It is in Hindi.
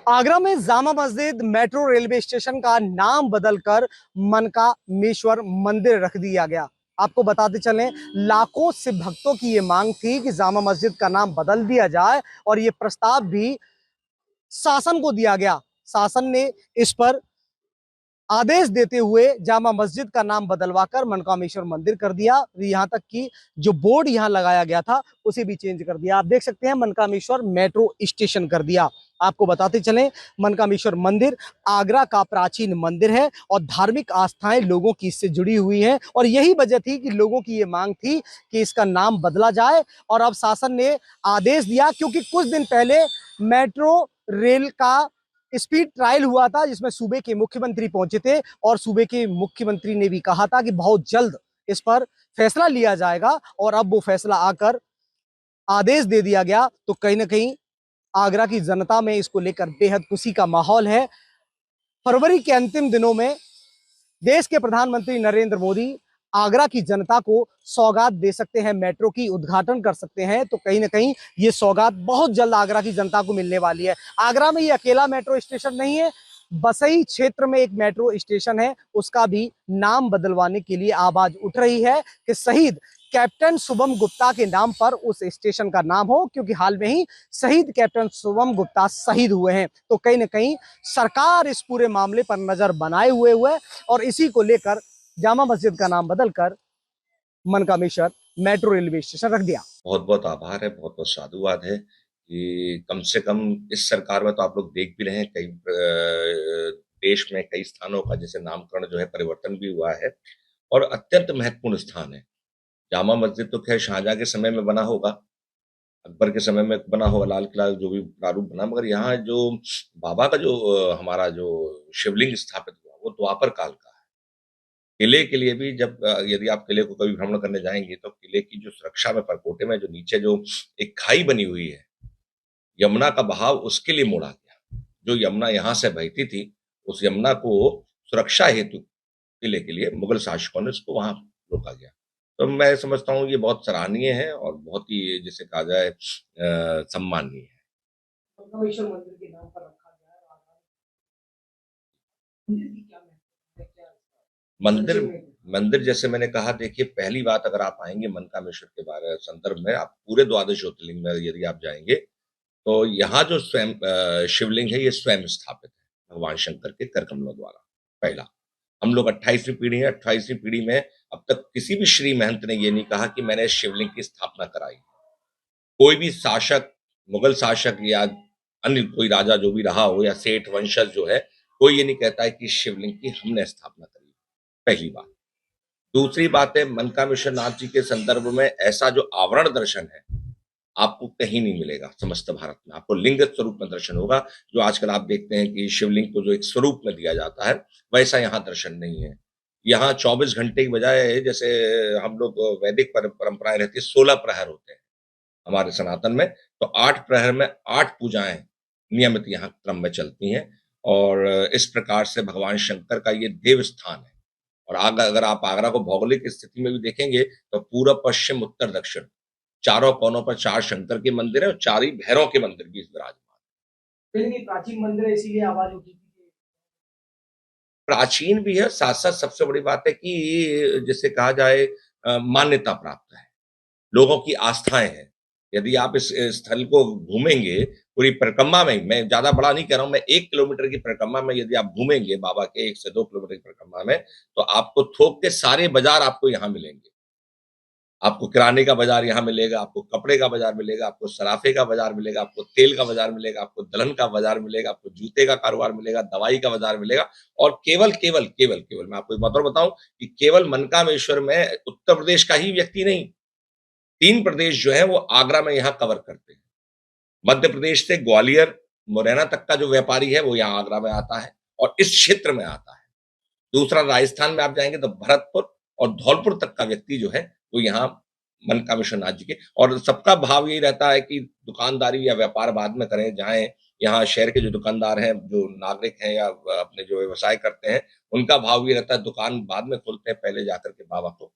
आगरा में Jama Masjid metro railway station का नाम बदलकर मनकामेश्वर मंदिर रख दिया गया। आपको बताते चलें, लाखों सिख भक्तों की ये मांग थी कि जामा मस्जिद का नाम बदल दिया जाए और ये प्रस्ताव भी शासन को दिया गया। शासन ने इस पर आदेश देते हुए जामा मस्जिद का नाम बदलवाकर मनकामेश्वर मंदिर कर दिया। यहाँ तक कि जो बोर्ड यहाँ लगाया गया था उसे भी चेंज कर दिया। आप देख सकते हैं, मनकामेश्वर मेट्रो स्टेशन कर दिया। आपको बताते चलें, मनकामेश्वर मंदिर आगरा का प्राचीन मंदिर है और धार्मिक आस्थाएं लोगों की इससे जुड़ी हुई हैं और यही वजह थी कि लोगों की ये मांग थी कि इसका नाम बदला जाए। और अब शासन ने आदेश दिया, क्योंकि कुछ दिन पहले मेट्रो रेल का स्पीड ट्रायल हुआ था जिसमें सूबे के मुख्यमंत्री पहुंचे थे और सूबे के मुख्यमंत्री ने भी कहा था कि बहुत जल्द इस पर फैसला लिया जाएगा। और अब वो फैसला आकर आदेश दे दिया गया, तो कहीं ना कहीं आगरा की जनता में इसको लेकर बेहद खुशी का माहौल है। फरवरी के अंतिम दिनों में देश के प्रधानमंत्री नरेंद्र मोदी आगरा की जनता को सौगात दे सकते हैं, मेट्रो की उद्घाटन कर सकते हैं। तो कहीं ना कहीं ये सौगात बहुत जल्द आगरा की जनता को मिलने वाली है। आगरा में ये अकेला मेट्रो स्टेशन नहीं है, बसई क्षेत्र में एक मेट्रो स्टेशन है, उसका भी नाम बदलवाने के लिए आवाज उठ रही है कि शहीद कैप्टन शुभम गुप्ता के नाम पर उस स्टेशन का नाम हो, क्योंकि हाल में ही शहीद कैप्टन शुभम गुप्ता शहीद हुए हैं। तो कहीं ना कहीं सरकार इस पूरे मामले पर नजर बनाए हुए है और इसी को लेकर जामा मस्जिद का नाम बदलकर मनकामेश्वर मेट्रो रेलवे स्टेशन रख दिया। बहुत बहुत आभार है, बहुत बहुत साधुवाद है कि कम से कम इस सरकार में तो आप लोग देख भी रहे हैं, कई देश में कई स्थानों का जैसे नामकरण जो है परिवर्तन भी हुआ है और अत्यंत महत्वपूर्ण स्थान है। जामा मस्जिद तो खैर शाहजहां के समय में बना होगा, अकबर के समय में बना होगा, लाल किला जो भी प्रारूप बना, मगर यहाँ जो बाबा का जो हमारा जो शिवलिंग स्थापित हुआ वो द्वापर काल का है। किले के लिए भी जब यदि आप किले को कभी भ्रमण करने जाएंगे तो किले की जो सुरक्षा में परकोटे में जो नीचे जो एक खाई बनी हुई है, यमुना का बहाव उसके लिए मोड़ा गया। जो यमुना यहाँ से बहती थी उस यमुना को सुरक्षा हेतु किले के लिए मुगल शासकों ने उसको वहां रोका गया। तो मैं समझता हूँ ये बहुत सराहनीय है और बहुत ही जिसे कहा जाए सम्माननीय है। मनकामेश्वर मंदिर के नाम पर रखा गया है। मंदिर की क्या महत्व है, क्या मंदिर मंदिर जैसे मैंने कहा, देखिए पहली बात अगर आप आएंगे मनकामेश्वर के बारे संदर्भ में, आप पूरे द्वादश ज्योतिर्लिंग में यदि आप जाएंगे तो यहाँ जो स्वयं शिवलिंग है ये स्वयं स्थापित है भगवान शंकर के कर कमलों द्वारा। पहला, हम लोग 28वीं पीढ़ी है, 28वीं पीढ़ी में अब तक किसी भी श्री महंत ने ये नहीं कहा कि मैंने शिवलिंग की स्थापना कराई। कोई भी शासक, मुगल शासक या अन्य कोई राजा जो भी रहा हो या सेठ वंशज जो है, कोई ये नहीं कहता है कि शिवलिंग की हमने स्थापना करी। पहली बात। दूसरी बात है, मनकामेश्वर नाथ जी के संदर्भ में ऐसा जो आवरण दर्शन है आपको कहीं नहीं मिलेगा समस्त भारत में। आपको लिंग स्वरूप में दर्शन होगा। जो आजकल आप देखते हैं कि शिवलिंग को जो एक स्वरूप में दिया जाता है, वैसा यहाँ दर्शन नहीं है। यहाँ 24 घंटे की बजाय जैसे हम लोग वैदिक परंपराएं रहती है 16 प्रहर होते हैं हमारे सनातन में, तो 8 प्रहर में 8 पूजाएं नियमित यहाँ क्रम में चलती हैं। और इस प्रकार से भगवान शंकर का ये देव स्थान है। और अगर आप आगरा को भौगोलिक स्थिति में भी देखेंगे तो पूर्व पश्चिम उत्तर दक्षिण चारों कोनों पर 4 शंकर के मंदिर है और 4 ही भैरव के मंदिर भी विराजमान है। प्राचीन मंदिर है, इसीलिए आवाज उठी थी। प्राचीन भी है, साथ साथ सबसे बड़ी बात है कि जिसे कहा जाए मान्यता प्राप्त है, लोगों की आस्थाएं हैं। यदि आप इस स्थल को घूमेंगे पूरी परिक्रमा में, मैं ज्यादा बड़ा नहीं कह रहा हूं, मैं 1 किलोमीटर की परिक्रमा में यदि आप घूमेंगे बाबा के 1 से 2 किलोमीटर की परिक्रमा में, तो आपको थोक के सारे बाजार आपको यहाँ मिलेंगे। आपको किराने का बाजार यहाँ मिलेगा, आपको कपड़े का बाजार मिलेगा, आपको सराफे का बाजार मिलेगा, आपको तेल का बाजार मिलेगा, आपको दलहन का बाजार मिलेगा, आपको जूते का कारोबार मिलेगा, दवाई का बाजार मिलेगा। और केवल केवल केवल केवल मैं आपको एक बात और बताऊं कि केवल मनकामेश्वर में उत्तर प्रदेश का ही व्यक्ति नहीं, 3 प्रदेश जो है वो आगरा में यहाँ कवर करते हैं। मध्य प्रदेश से ग्वालियर मुरैना तक का जो व्यापारी है वो यहाँ आगरा में आता है और इस क्षेत्र में आता है। दूसरा, राजस्थान में आप जाएंगे तो भरतपुर और धौलपुर तक का व्यक्ति जो है वो यहाँ मनकामेश्वर नाथ जी के, और सबका भाव यही रहता है कि दुकानदारी या व्यापार बाद में करें, जाएं। यहाँ शहर के जो दुकानदार हैं, जो नागरिक हैं या अपने जो व्यवसाय करते हैं, उनका भाव ये रहता है दुकान बाद में खोलते हैं, पहले जाकर के बाबा को